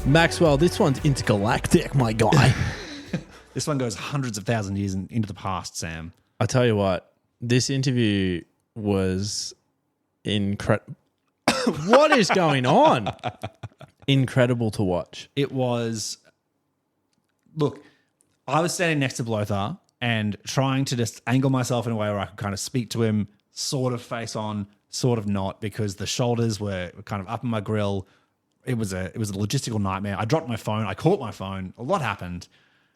Maxwell, this one's intergalactic, my guy. This one goes hundreds of thousands of years into the past, Sam. I tell you what, this interview was incredible. What is going on? Incredible to watch. It was... Look, I was standing next to Blöthar and trying to just angle myself in a way where I could kind of speak to him, sort of face on, sort of not, because the shoulders were kind of up in my grill. It was a logistical nightmare. I dropped my phone. I caught my phone. A lot happened.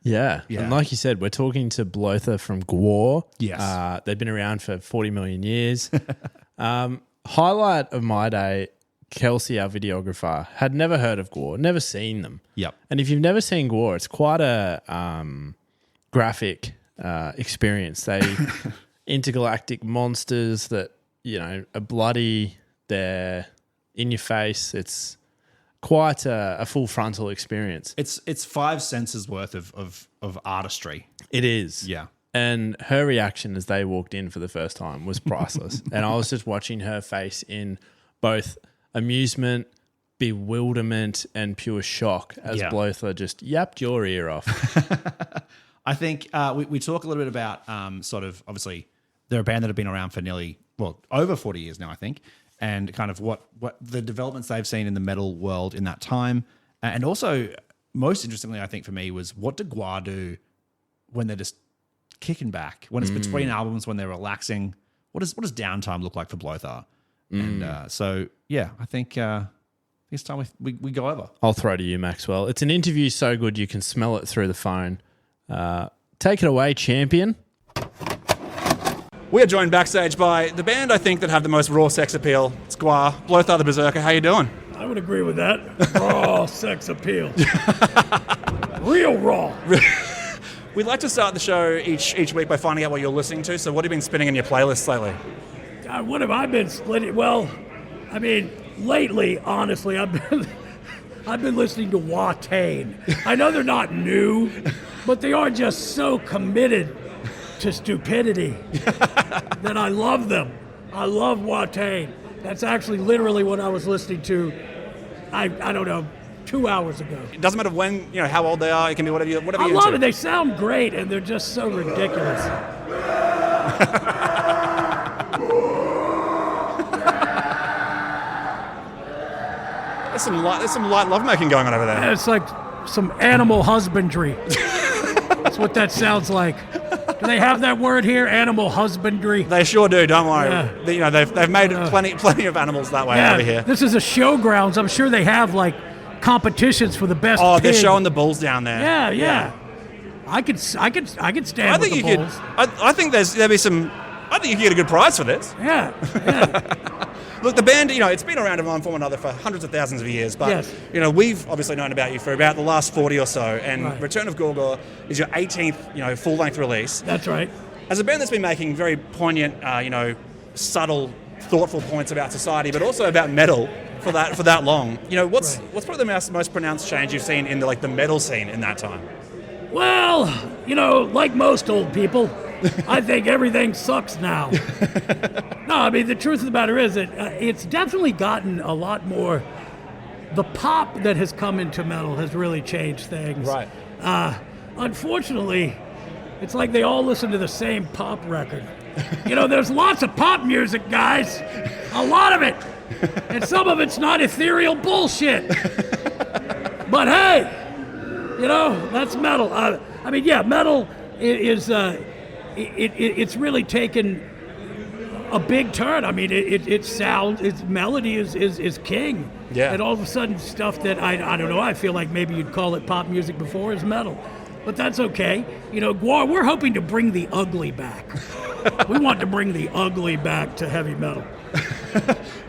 Yeah. And like you said, we're talking to Blöthar from Gwar. Yes. They've been around for 40 million years. Highlight of my day, Kelsey, our videographer, had never heard of Gwar, never seen them. Yep. And if you've never seen Gwar, it's quite a graphic experience. They intergalactic monsters that, you know, are bloody. They're in your face. It's quite a full frontal experience. It's 5 senses worth of artistry. It is. Yeah. And her reaction as they walked in for the first time was priceless. And I was just watching her face in both amusement, bewilderment, and pure shock as Blöthar just yapped your ear off. I think we talk a little bit about sort of, obviously, they're a band that have been around for over 40 years now, I think, and kind of what the developments they've seen in the metal world in that time. And also, most interestingly, I think for me, was what did Gwar do when they're just kicking back, when it's between albums, when they're relaxing? What does downtime look like for Blöthar? And so, yeah, I think this time we go over. I'll throw to you, Maxwell. It's an interview so good you can smell it through the phone. Take it away, champion. We are joined backstage by the band, I think, that have the most raw sex appeal. It's Gwar, Blöthar the Berserker. How you doing? I would agree with that. Raw sex appeal. Real raw. We'd like to start the show each week by finding out what you're listening to. So what have you been spinning in your playlists lately? God, what have I been splitting? Well, I mean, lately, honestly, I've been listening to Watain. I know they're not new, but they are just so committed to stupidity that I love them. I love Watain. That's actually literally what I was listening to, I don't know, 2 hours ago. It doesn't matter when, how old they are. It can be whatever you're I love into. it. They sound great, and they're just so ridiculous. There's some light lovemaking going on over there. Yeah, it's like some animal husbandry. That's what that sounds like. Do they have that word here, animal husbandry? They sure do. Don't worry. Yeah. They've made plenty of animals that way over here. This is a showgrounds. I'm sure they have like competitions for the best. Oh, pig. they're showing the bulls down there. Yeah. I could stand with the bulls. I think there'd be some. I think you could get a good prize for this. Yeah. Look, the band, it's been around in one form or another for hundreds of thousands of years, but, we've obviously known about you for about the last 40 or so, and right. Return of Gwar is your 18th, full-length release. That's right. As a band that's been making very poignant, subtle, thoughtful points about society, but also about metal for that long, what's probably the most pronounced change you've seen in the metal scene in that time? Well, like most old people, I think everything sucks now. No, I mean, the truth of the matter is that it's definitely gotten a lot more. The pop that has come into metal has really changed things. Right. Unfortunately, it's like they all listen to the same pop record. There's lots of pop music, guys. A lot of it. And some of it's not ethereal bullshit. But hey, that's metal. Metal is... it's really taken a big turn. I mean, its melody is king. Yeah. And all of a sudden, stuff that I don't know, I feel like maybe you'd call it pop music before is metal. But that's okay. Gwar, we're hoping to bring the ugly back. We want to bring the ugly back to heavy metal.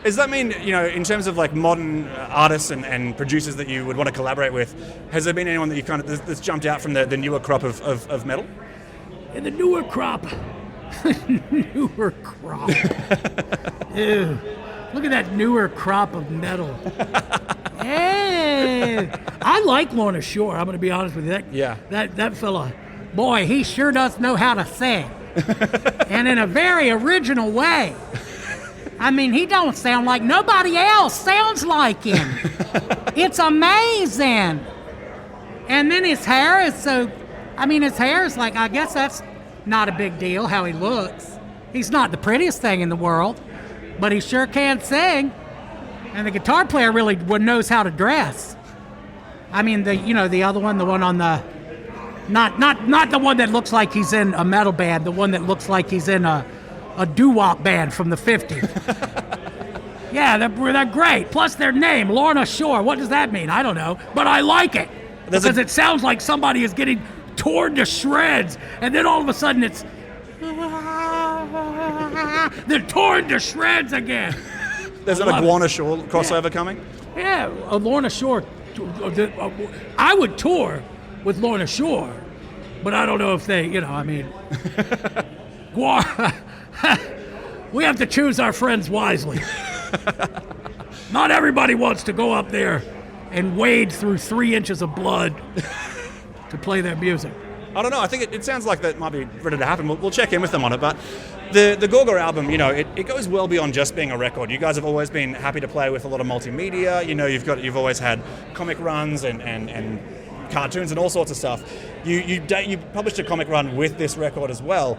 Does that mean, in terms of modern artists and producers that you would want to collaborate with, has there been anyone that you that's jumped out from the newer crop of metal? In the newer crop. Ew. Look at that newer crop of metal. Hey, I like Lorna Shore. I'm going to be honest with you. That fella, boy, he sure does know how to sing, and in a very original way. I mean, he don't sound like nobody else sounds like him. It's amazing. And then his hair is his hair is like, I guess that's not a big deal how he looks. He's not the prettiest thing in the world, but he sure can sing. And the guitar player really knows how to dress. I mean, the other one, the one on the, not the one that looks like he's in a metal band, the one that looks like he's in a doo-wop band from the 50s. Yeah, they're great. Plus their name, Lorna Shore. What does that mean? I don't know, but I like it because it sounds like somebody is getting torn to shreds, and then all of a sudden it's they're torn to shreds again. There's a Gwar Shore crossover coming? Yeah, a Lorna Shore. I would tour with Lorna Shore, but I don't know if they, Gwar. We have to choose our friends wisely. Not everybody wants to go up there and wade through 3 inches of blood to play their music. I don't know. I think it sounds like that might be ready to happen. We'll check in with them on it. But the Gwar album, it goes well beyond just being a record. You guys have always been happy to play with a lot of multimedia. You've always had comic runs and cartoons and all sorts of stuff. You published a comic run with this record as well.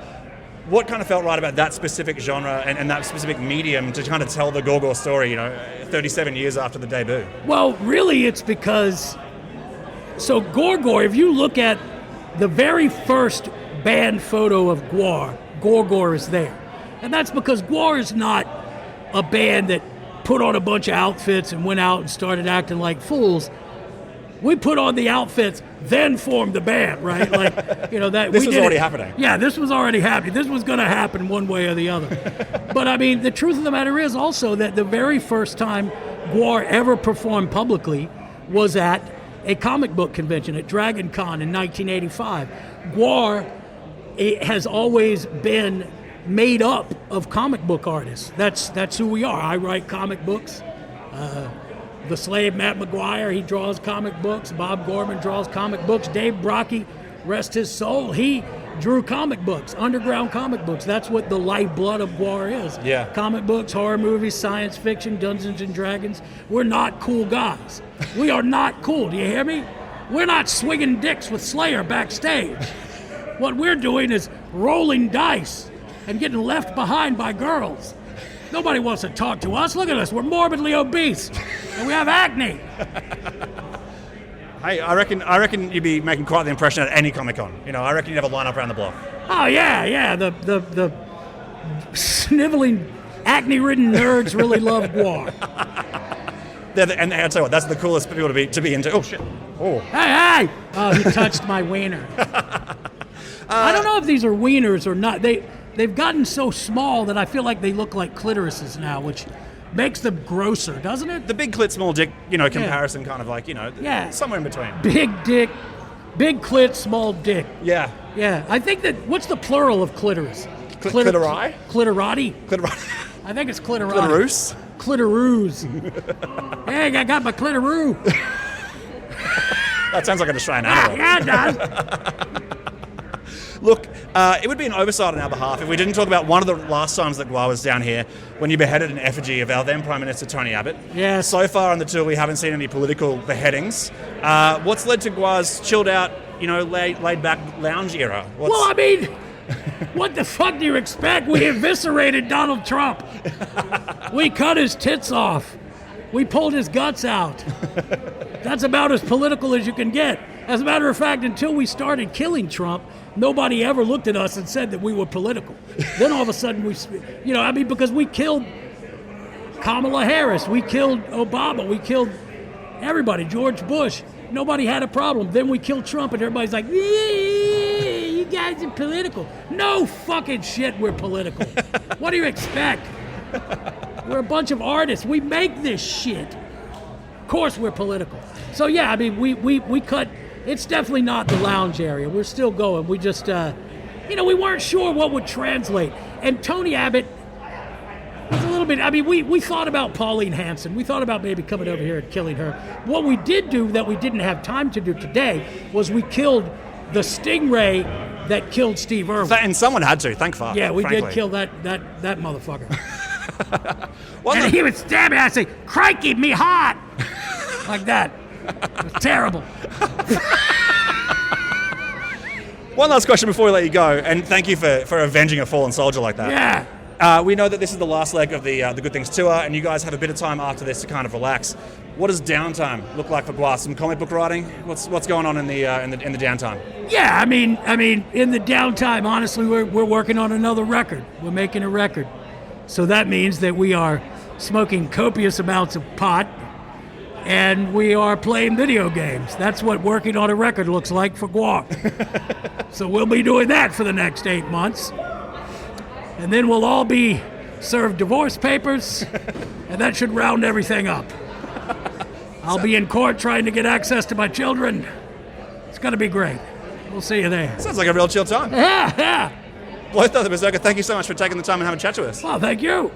What kind of felt right about that specific genre and that specific medium to kind of tell the Gwar story, 37 years after the debut? Well, really, it's because, so Gwar, if you look at the very first band photo of Gwar is there. And that's because Gwar is not a band that put on a bunch of outfits and went out and started acting like fools. We put on the outfits, then formed the band, right? This was already happening. Yeah, this was already happening. This was going to happen one way or the other. But I mean, the truth of the matter is also that the very first time Gwar ever performed publicly was at a comic book convention at Dragon Con in 1985. Gwar has always been made up of comic book artists. That's who we are. I write comic books. The slave Matt McGuire, he draws comic books. Bob Gorman draws comic books. Dave Brocky, rest his soul, he drew comic books, underground comic books. That's what the lifeblood of Gwar is. Yeah. Comic books, horror movies, science fiction, Dungeons and Dragons. We're not cool guys. We are not cool. Do you hear me? We're not swinging dicks with Slayer backstage. What we're doing is rolling dice and getting left behind by girls. Nobody wants to talk to us. Look at us. We're morbidly obese, and we have acne. Hey, I reckon you'd be making quite the impression at any Comic-Con. I reckon you'd have a lineup around the block. Oh, yeah. The sniveling, acne-ridden nerds really love Gwar. And I'll tell you what, that's the coolest people to be into. Oh, shit. Oh. Hey! Oh, he touched my wiener. I don't know if these are wieners or not. They've gotten so small that I feel like they look like clitorises now, which makes them grosser, doesn't it? The big clit, small dick, comparison kind of like, somewhere in between. Big dick, big clit, small dick. Yeah. Yeah. I think that, what's the plural of clitoris? Clitori? Clitorati? Clitori? I think it's clitorati. Clitorous? Clitoroos. Hey, I got my clitoroo. That sounds like an Australian animal. Yeah, it does. Look, it would be an oversight on our behalf if we didn't talk about one of the last times that Gwar was down here when you beheaded an effigy of our then Prime Minister Tony Abbott. Yeah. So far on the tour, we haven't seen any political beheadings. What's led to Gwar's chilled out, laid back lounge era? Well, I mean, what the fuck do you expect? We eviscerated Donald Trump. We cut his tits off. We pulled his guts out. That's about as political as you can get. As a matter of fact, until we started killing Trump, nobody ever looked at us and said that we were political. Then all of a sudden because we killed Kamala Harris, we killed Obama, we killed everybody, George Bush. Nobody had a problem. Then we killed Trump and everybody's like, you guys are political. No fucking shit, we're political. What do you expect? We're a bunch of artists. We make this shit. Of course we're political. So yeah, I mean, we cut. It's definitely not the lounge area. We're still going. We just, we weren't sure what would translate. And Tony Abbott was a little bit, we thought about Pauline Hanson. We thought about maybe coming over here and killing her. What we did do that we didn't have time to do today was we killed the stingray that killed Steve Irwin. And someone had to, thank fuck. Yeah, we frankly. did kill that motherfucker. And he would stab me. I'd say, "Crikey, me hot," like that. It was terrible. One last question before we let you go, and thank you for avenging a fallen soldier like that. Yeah. We know that this is the last leg of the Good Things tour, and you guys have a bit of time after this to kind of relax. What does downtime look like for Gwar? Some comic book writing? What's going on in the downtime? Yeah, I mean, in the downtime, honestly, we're working on another record. We're making a record, so that means that we are smoking copious amounts of pot, and we are playing video games. That's what working on a record looks like for Gwar. So we'll be doing that for the next 8 months, and then we'll all be served divorce papers, and that should round everything up. I'll be in court trying to get access to my children. It's going to be great. We'll see you there. Sounds like a real chill time. Yeah. Blöthar the Berserker, thank you so much for taking the time and having a chat to us. Well, thank you.